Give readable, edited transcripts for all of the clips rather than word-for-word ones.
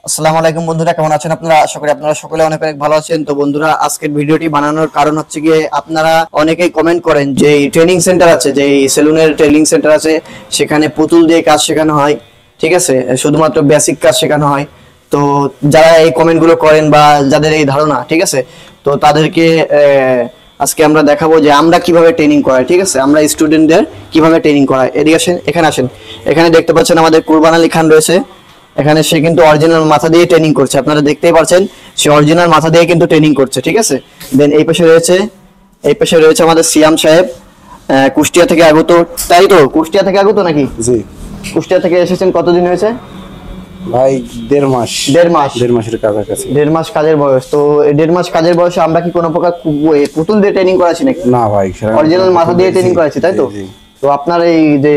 আসসালামু আলাইকুম বন্ধুরা, কেমন আছেন আপনারা? আশা করি আপনারা সকলে অনেক অনেক ভালো আছেন। তো বন্ধুরা, আজকের ভিডিওটি বানানোর কারণ হচ্ছে গিয়ে আপনারা অনেকেই কমেন্ট করেন যে ট্রেনিং সেন্টার আছে, যে সেলুনের ট্রেনিং সেন্টার আছে, সেখানে পুতুল দিয়ে কাজ শেখানো হয়, ঠিক আছে, শুধুমাত্র বেসিক কাজ শেখানো হয়। তো যারা এই কমেন্টগুলো করেন বা যাদের এই ধারণা, ঠিক আছে, তো তাদেরকে আজকে আমরা দেখাবো যে আমরা কিভাবে ট্রেনিং করাই, ঠিক আছে, আমরা স্টুডেন্টদের কিভাবে ট্রেনিং করাই। এদিকে আসেন, এখানে আসেন। এখানে দেখতে পাচ্ছেন আমাদের কুরবান আলী খান রয়েছে। এখানে সে কিন্তু অরিজিনাল মাথা দিয়ে ট্রেনিং করছে, আপনারা দেখতেই পাচ্ছেন সে অরিজিনাল মাথা দিয়ে কিন্তু ট্রেনিং করছে, ঠিক আছে। দেন এই পাশে রয়েছে আমাদের সিয়াম সাহেব, কুষ্টিয়া থেকে আগত। তাই তো, কুষ্টিয়া থেকে আগত নাকি? জি। কুষ্টিয়া থেকে এসেছেন, কতদিন হয়েছে ভাই? 1.5 মাস। 1.5 মাসের কাছাকাছি। 1.5 মাস কাজের বয়স। তো 1.5 মাস কাজের বয়সে আমরা কি কোনো প্রকার পুতুল দিয়ে ট্রেনিং করাচ্ছি নাকি? না ভাই, অরিজিনাল মাথা দিয়ে ট্রেনিং করাচ্ছি, তাই তো? তো আপনার এই যে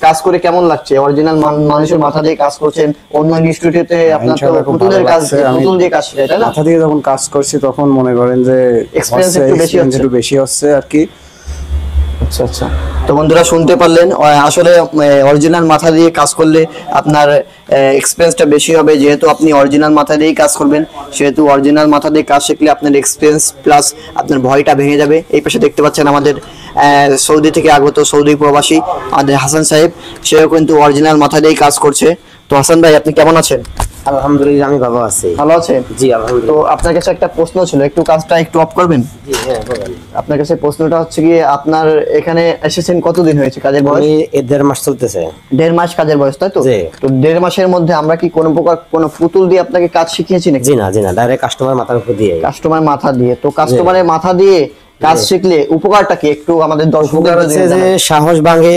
কাজ করে কেমন লাগছে? অরিজিনাল মানুষের মাথা দিয়ে কাজ করছেন, অন্য ইনস্টিটিউটে আপনার তো পুতুলের কাজ, পুতুল দিয়ে কাজ শেখায়, তাই না? মাথা দিয়ে যখন কাজ করছি তখন মনে করেন যে এক্সপেরিয়েন্স একটু বেশি হচ্ছে আর কি। আচ্ছা আচ্ছা। তো বন্ধুরা, শুনতে পারলেন, আসলে অরিজিনাল মাথা দিয়ে কাজ করলে আপনার এক্সপেরিয়েন্সটা বেশি হবে। যেহেতু আপনি অরিজিনাল মাথা দিয়েই কাজ করবেন, সেহেতু অরিজিনাল মাথা দিয়ে কাজ শিখলে আপনার এক্সপেরিয়েন্স প্লাস আপনার ভয়টা ভেঙে যাবে। এই পাশে দেখতে পাচ্ছেন আমাদের সৌদি থেকে আগত সৌদি প্রবাসী আমাদের হাসান সাহেব, সেও কিন্তু অরিজিনাল মাথা দিয়েই কাজ করছে। তো হাসান ভাই, আপনি কেমন আছেন? আলহামদুলিল্লাহ, আমি ভালো আছি। ভালো আছেন? জি আলহামদুলিল্লাহ। তো আপনার কাছে একটা প্রশ্ন ছিল, একটু কাজটা একটু অফ করবেন? জি হ্যাঁ বলেন। আপনার কাছে প্রশ্নটা হচ্ছে কি, আপনার এখানে এসেছেন কতদিন হয়েছে কাজের বয়স? আমি 1.5 মাস চলতেছে। 1.5 মাস কাজের বয়স, তাই তো? জি। তো 1.5 মাসের মধ্যে আমরা কি কোনো প্রকার কোনো পুতুল দিয়ে আপনাকে কাজ শিখিয়েছি নাকি? জি না, ডাইরেক্ট কাস্টমার মাথার উপর দিয়ে। কাস্টমার মাথা দিয়ে। তো কাস্টমারের মাথা দিয়ে কাজ শিখলে উপকারটা কি একটু আমাদের দর্শকদের হচ্ছে যে সাহস ভাঙে,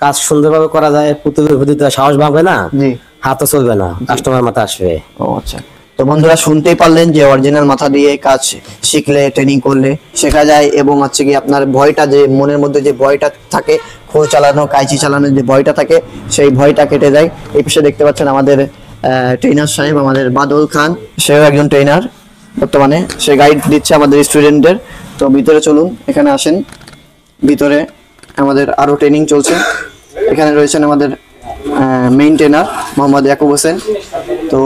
কাজ সুন্দরভাবে করা যায়। পুতুলের ভিতরে সাহস ভাঙবে না, জি, হাতও চলবে না, কাস্টমার মাথা আসবে। ও আচ্ছা। তো বন্ধুরা, শুনতেই পারলেন যে অরিজিনাল মাথা দিয়ে কাজ শিখলে, ট্রেনিং করলে শেখা যায়, এবং হচ্ছে কি আপনার ভয়টা, যে মনের মধ্যে যে ভয়টা থাকে, খো চালানো, কাঁচি চালানোর যে ভয়টা থাকে, সেই ভয়টা কেটে যায়। এই পাশে দেখতে পাচ্ছেন আমাদের ট্রেনার সাহেব, আমাদের বাদল খান, সেও একজন ট্রেনার বর্তমানে, সে গাইড দিচ্ছে আমাদের স্টুডেন্টদের। তো ভিতরে চলুন, এখানে আসেন। ভিতরে আমাদের আরো ট্রেনিং চলছে। এখানে রয়েছেন আমাদের মেইন ট্রেনার মোহাম্মদ ইয়াকুব হোসেন। তো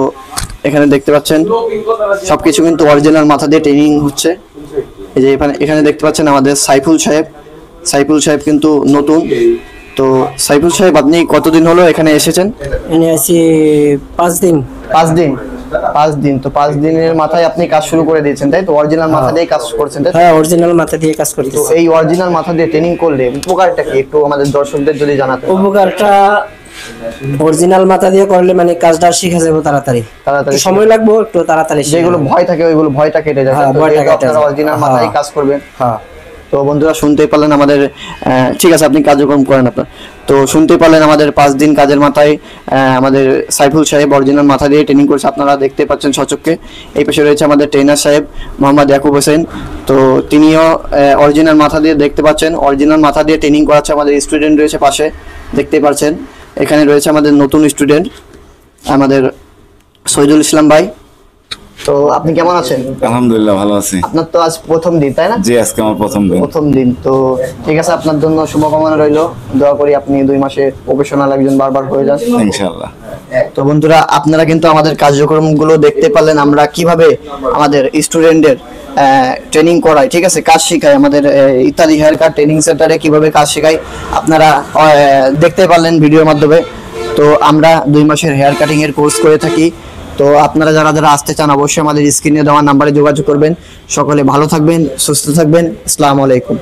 এখানে দেখতে পাচ্ছেন সবকিছু কিন্তু অরিজিনাল মাথা দিয়ে ট্রেনিং হচ্ছে। এই যে এখানে দেখতে পাচ্ছেন আমাদের সাইফুল সাহেব কিন্তু নতুন। তো সাইফুল সাহেব, আপনি কতদিন হলো এখানে এসেছেন? এনে আছি 5 দিন। 5 দিন। তো 5 দিনের মাথায় আপনি কাজ শুরু করে দিয়েছেন, তাই তো? অরিজিনাল মাথা দিয়ে কাজ করছেন, তাই তো? হ্যাঁ, অরিজিনাল মাথা দিয়ে কাজ তো করতেছি। এই অরিজিনাল মাথা দিয়ে ট্রেনিং করলে উপকারটা কি একটু আমাদের দর্শকদের যদি জানাতে? উপকারটা, অরিজিনাল মাথা দিয়ে করলে মানে কাজটা শিখে যাবে তাড়াতাড়ি। তাড়াতাড়ি সময় লাগবে, একটু তাড়াতাড়ি। যেগুলো ভয় থাকে ওইগুলো ভয়টা কেটে যায়। হ্যাঁ, ভয়টা কেটে যায়। আপনারা অরিজিনাল মাথায় কাজ করবেন। হ্যাঁ। তো বন্ধুরা, শুনতেই পারলেন আমাদের, ঠিক আছে, আপনি কার্যক্রম করেন আপনার। তো শুনতেই পারলেন আমাদের 5 দিন কাজের মাথায় আমাদের সাইফুল সাহেব অরিজিনাল মাথা দিয়ে ট্রেনিং করছে, আপনারা দেখতে পাচ্ছেন সচক্ষে। এই পাশে রয়েছে আমাদের ট্রেনার সাহেব মোহাম্মদ ইয়াকুব হোসেন। তো তিনিও অরিজিনাল মাথা দিয়ে, দেখতে পাচ্ছেন, অরিজিনাল মাথা দিয়ে ট্রেনিং করাচ্ছে। আমাদের স্টুডেন্ট রয়েছে পাশে, দেখতেই পাচ্ছেন। এখানে রয়েছে আমাদের নতুন স্টুডেন্ট আমাদের শহীদুল ইসলাম ভাই। তো আপনি কেমন আছেন? আলহামদুলিল্লাহ, ভালো আছি। আপনার তো আজ প্রথম দিন, তাই না? জি, আজকে আমার প্রথম দিন। তো ঠিক আছে, আপনার জন্য শুভকামনা রইল। দোয়া করি আপনি 2 মাসে প্রফেশনাল একজন বারবার হয়ে যান ইনশাআল্লাহ। তো বন্ধুরা, আপনারা কিন্তু আমাদের কার্যক্রমগুলো দেখতে পারলেন, আমরা কিভাবে আমাদের স্টুডেন্টদের ট্রেনিং করাই, ঠিক আছে, কাজ শেখাই। আমাদের ইত্যাদি হেয়ার কাট ট্রেনিং সেন্টারে কিভাবে কাজ শেখাই আপনারা দেখতে পারলেন ভিডিওর মাধ্যমে। তো আমরা 2 মাসের হেয়ার কাটিং এর কোর্স করে থাকি। তো আপনারা যারা আসতে চান, অবশ্যই আমাদের স্ক্রিনে দেওয়া নাম্বারে যোগাযোগ করবেন। সকলে ভালো থাকবেন, সুস্থ থাকবেন। আসসালামু আলাইকুম।